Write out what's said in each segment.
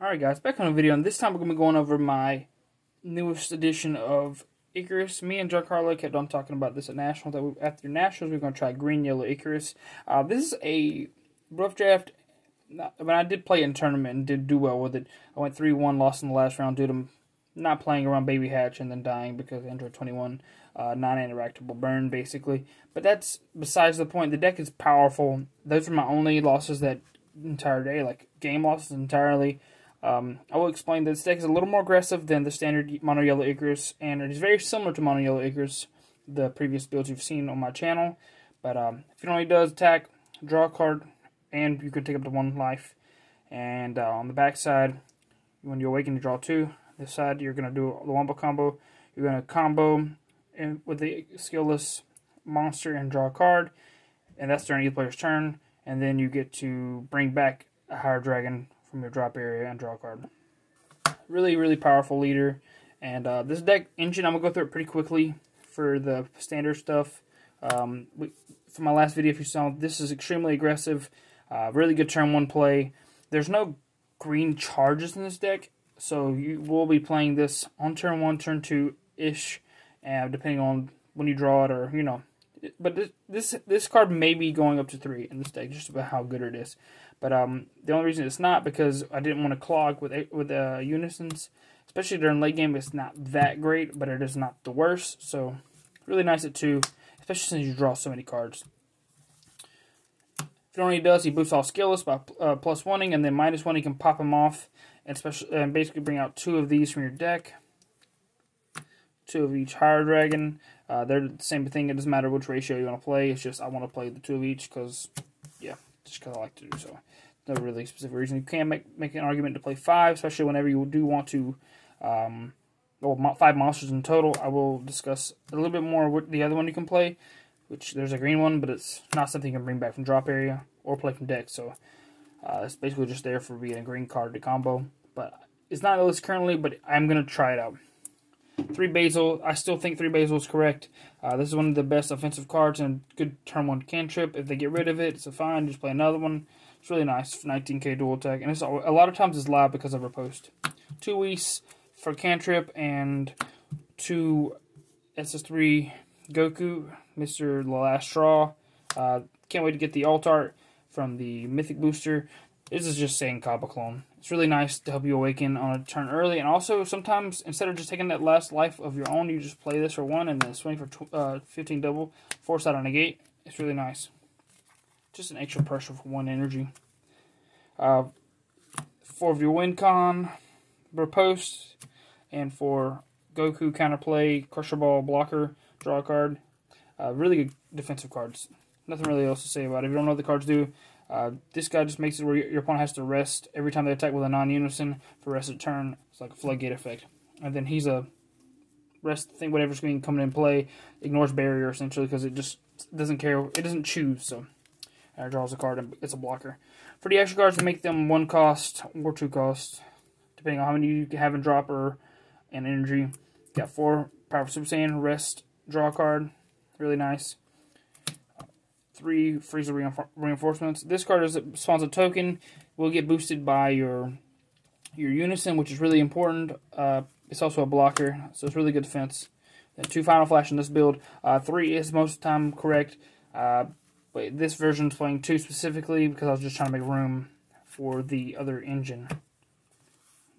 Alright guys, back on the video, and this time we're going to be going over my newest edition of Icarus. Me and Giancarlo kept on talking about this at Nationals. After Nationals, we're going to try green, yellow Icarus. This is a rough draft, but I did play it in tournament and did do well with it. I went 3-1, lost in the last round due to not playing around Baby Hatch and then dying because Android 21 non-interactable burn, basically. But that's besides the point. The deck is powerful. Those are my only losses that entire day, like game losses entirely. I will explain that this deck is a little more aggressive than the standard Mono Yellow Icarus, and it is very similar to Mono Yellow Icarus, the previous builds you've seen on my channel. But if it only does attack, draw a card, and you could take up to 1 life. And on the back side, when you awaken, you draw 2. This side, you're going to do the wombo combo. You're going to combo with the skillless monster and draw a card, and that's during each player's turn. And then you get to bring back a higher dragon from your drop area and draw a card. Really, really powerful leader. And this deck engine, I'm going to go through it pretty quickly for the standard stuff. For my last video, if you saw, this is extremely aggressive. Really good turn 1 play. There's no green charges in this deck, so you will be playing this on turn 1, turn 2-ish, depending on when you draw it, or, you know. But this card may be going up to 3 in this deck, just about how good it is. But the only reason it's not, because I didn't want to clog with unisons, especially during late game. It's not that great, but it is not the worst. So really nice at 2, especially since you draw so many cards. If it only does, he boosts all skillless by +1ing, and then -1 he can pop them off, and basically bring out 2 of these from your deck. 2 of each higher dragon. They're the same thing. It doesn't matter which ratio you want to play. It's just I want to play the 2 of each because, yeah, just because I like to do so. No really specific reason. You can make an argument to play 5, especially whenever you do want to. Well, 5 monsters in total. I will discuss a little bit more what the other one you can play, which there's a green one, but it's not something you can bring back from drop area or play from deck. So it's basically just there for being a green card to combo. But it's not on the list currently, but I'm gonna try it out. 3 Basil. I still think 3 Basil is correct. This is one of the best offensive cards and good turn 1 cantrip. If they get rid of it, it's fine. Just play another one. It's really nice for 19k dual attack. And it's a lot of times it's live because of riposte. 2 Whis for cantrip and 2 SS3 Goku, Mr. The Last Straw. Can't wait to get the alt art from the Mythic Booster. This is just saying Kaba Clone. It's really nice to help you awaken on a turn early, and also sometimes instead of just taking that last life of your own, you just play this for 1 and then swing for 15 double, force out on a gate. It's really nice. Just an extra pressure for 1 energy. 4 of your win con, riposte, and for Goku counterplay, Crusher Ball blocker, draw a card. Really good defensive cards. Nothing really else to say about it. If you don't know what the cards do, this guy just makes it where your opponent has to rest every time they attack with a non-unison for rest of turn. It's like a floodgate effect. And then he's a rest thing, whatever's going to come in play, ignores barrier essentially because it just doesn't care. It doesn't choose, so it draws a card and it's a blocker. For the extra cards, make them 1 cost or 2 cost, depending on how many you have in dropper and energy. You got 4 Powerful Super Saiyan, rest, draw a card. Really nice. 3 Frieza reinforcements. This card spawns a token. Will get boosted by your unison, which is really important. It's also a blocker, so it's really good defense. Then 2 Final Flash in this build. 3 is most of the time correct. But this version is playing 2 specifically because I was just trying to make room for the other engine.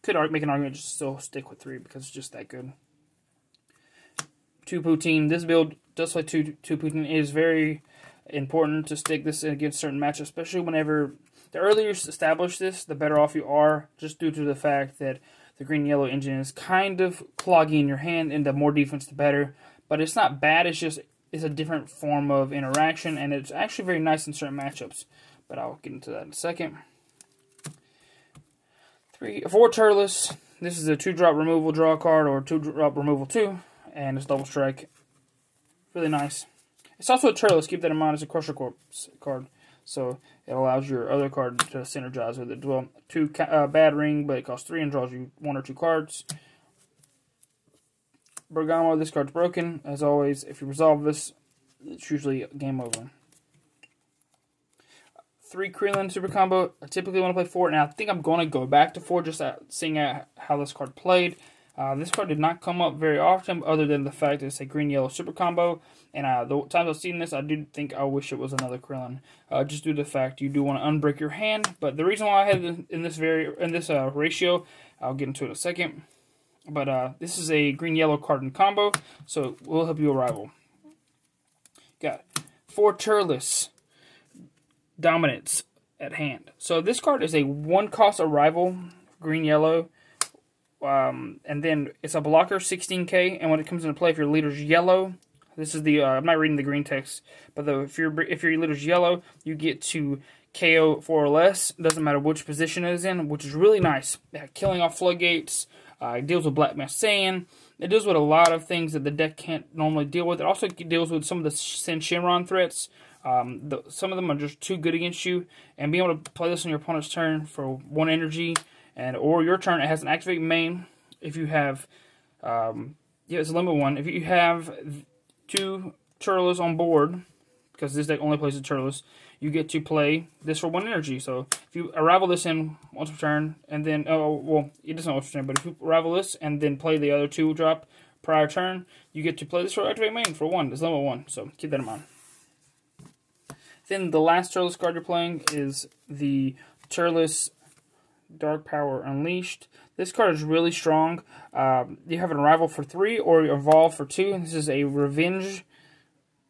Could make an argument just still stick with 3 because it's just that good. 2 Poutine. This build does play 2 Poutine. It is very important to stick this against certain matches, especially whenever the earlier you establish this, the better off you are, just due to the fact that the green-yellow engine is kind of clogging your hand, and the more defense, the better. But it's not bad, it's just it's a different form of interaction, and it's actually very nice in certain matchups. But I'll get into that in a second. 4 Turles. This is a 2-drop removal draw card, or 2-drop removal 2, and it's double strike. Really nice. It's also a Turles, keep that in mind, as a Crusher Corpse card. So it allows your other card to synergize with it. Well, 2 bad ring, but it costs 3 and draws you 1 or 2 cards. Bergamo, this card's broken. As always, if you resolve this, it's usually game over. 3 Krillin super combo. I typically want to play 4, and I think I'm going to go back to 4 just seeing how this card played. This card did not come up very often, other than the fact that it's a green-yellow super combo. And the times I've seen this, I do think I wish it was another Krillin, just due to the fact you do want to unbreak your hand. But the reason why I had it in this ratio, I'll get into it in a second. But this is a green-yellow card in combo, so it will help you rival. Got 4 Turles Dominance at hand. So this card is a 1-cost arrival, green-yellow. And then it's a blocker, 16k, and when it comes into play, if your leader's yellow, this is the, I'm not reading the green text, but if your leader's yellow, you get to KO 4 or less, doesn't matter which position it is in, which is really nice. Killing off floodgates, it deals with Black Mass Saiyan, it deals with a lot of things that the deck can't normally deal with. It also deals with some of the Sin Shenron threats. Some of them are just too good against you, and being able to play this on your opponent's turn for 1 energy, or your turn, it has an activate main. If you have, it's a limit 1. If you have 2 Turles on board, because this deck only plays the Turles, you get to play this for 1 energy. So if you arrival this in once per turn, and then, it doesn't once per turn, but if you arrival this and then play the other 2 drop prior turn, you get to play this for activate main for 1. It's limit 1, so keep that in mind. Then the last Turles card you're playing is the Turles Dark Power Unleashed. This card is really strong. You have an arrival for 3 or evolve for 2. This is a revenge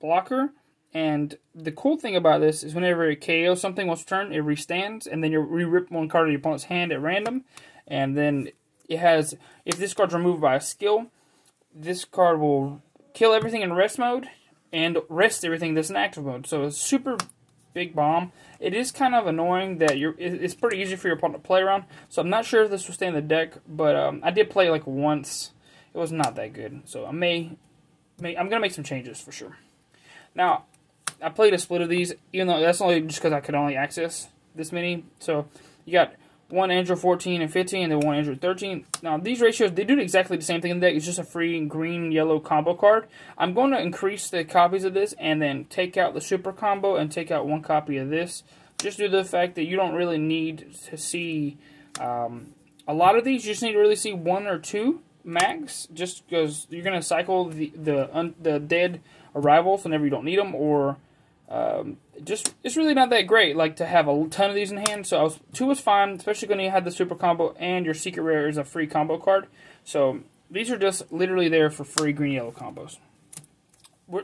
blocker. And the cool thing about this is whenever it KOs something once per turn, it restands, and then you re-rip 1 card of your opponent's hand at random. And then it has, if this card's removed by a skill, this card will kill everything in rest mode and rest everything that's in active mode. So it's super big bomb. It is kind of annoying that it's pretty easy for your opponent to play around. So I'm not sure if this will stay in the deck, but I did play like once. It was not that good. So I'm gonna make some changes for sure. Now, I played a split of these, even though that's only just because I could only access this many. So you got 1 Android 14 and 15, and then 1 Android 13. Now, these ratios, they do exactly the same thing in the deck. It's just a free green-yellow combo card. I'm going to increase the copies of this and then take out the super combo and take out 1 copy of this, just due to the fact that you don't really need to see a lot of these. You just need to really see 1 or 2 max, just because you're going to cycle the dead arrivals whenever you don't need them, or it's really not that great, like, to have a ton of these in hand. So 2 was fine, especially when you had the super combo and your secret rare is a free combo card. So these are just literally there for free green-yellow combos.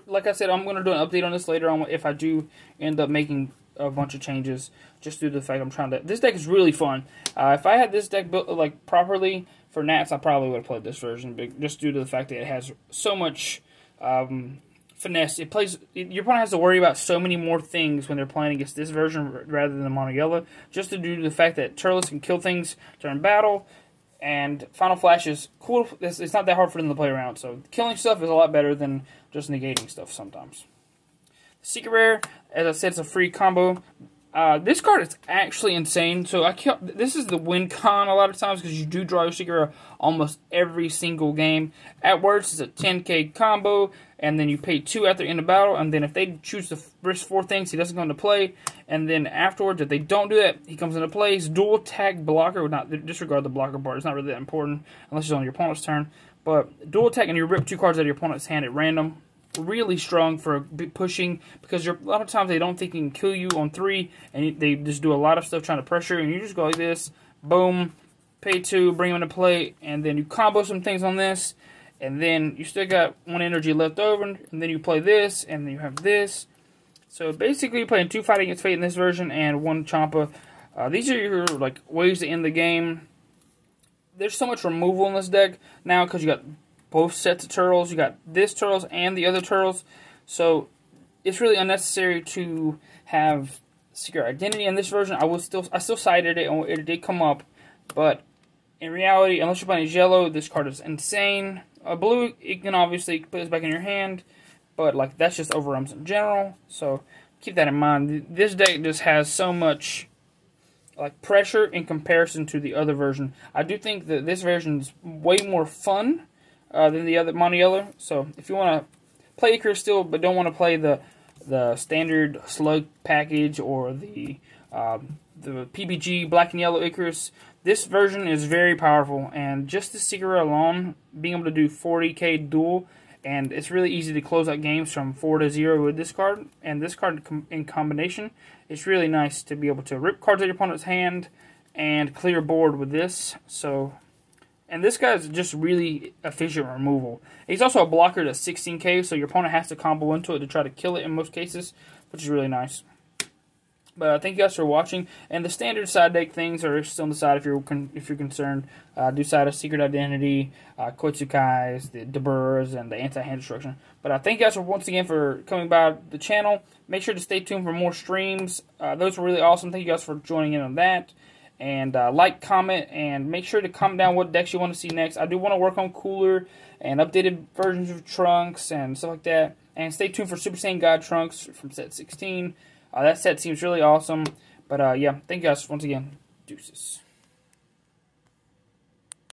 Like I said, I'm going to do an update on this later on if I do end up making a bunch of changes, just due to the fact I'm trying to. This deck is really fun. If I had this deck built like properly for Nats, I probably would have played this version, just due to the fact that it has so much finesse. Your opponent has to worry about so many more things when they're playing against this version rather than the mono yellow, just due to the fact that Turles can kill things during battle, and Final Flash is cool. It's not that hard for them to play around, so killing stuff is a lot better than just negating stuff sometimes. Secret Rare, as I said, it's a free combo. This card is actually insane. So this is the win con a lot of times, because you do draw your Secret Rare almost every single game. At worst, it's a 10k combo, and then you pay 2 at the end of battle, and then if they choose to risk 4 things, he doesn't come into play. And then afterwards, if they don't do that, he comes into play. He's dual attack blocker. Would not disregard the blocker part. It's not really that important unless it's on your opponent's turn. But dual attack, and you rip 2 cards out of your opponent's hand at random. Really strong for pushing, because a lot of times they don't think he can kill you on 3, and they just do a lot of stuff trying to pressure, and you just go like this, boom, pay 2, bring him into play, and then you combo some things on this, and then you still got 1 energy left over, and then you play this, and then you have this. So basically you're playing 2 Fighting Against Fate in this version and 1 Champa. These are your ways to end the game. There's so much removal in this deck now, because you got both sets of Turles. You got this Turles and the other Turles. So it's really unnecessary to have Secret Identity in this version. I still cited it, and it did come up. But in reality, unless you're playing as yellow, this card is insane. Blue, you can obviously put this back in your hand, but like that's just overruns in general. So keep that in mind. This deck just has so much like pressure in comparison to the other version. I do think that this version is way more fun than the other mono yellow. So if you want to play Icarus still, but don't want to play the standard slug package or the the PBG Black and Yellow Icarus. This version is very powerful, and just the secret alone, being able to do 40k duel, and it's really easy to close out games from 4-0 with this card, and this card in combination, it's really nice to be able to rip cards out of your opponent's hand and clear board with this. So, and this guy is just really efficient removal. He's also a blocker to 16k, so your opponent has to combo into it to try to kill it in most cases, which is really nice. But thank you guys for watching. And the standard side deck things are still on the side if you're concerned. Do side of Secret Identity, Koitsukais, the Deburrs, and the Anti-Hand Destruction. But thank you guys once again for coming by the channel. Make sure to stay tuned for more streams. Those were really awesome. Thank you guys for joining in on that. And like, comment, and make sure to comment down what decks you want to see next. I do want to work on cooler and updated versions of Trunks and stuff like that. And stay tuned for Super Saiyan God Trunks from set 16. That set seems really awesome. But yeah, thank you guys once again. Deuces.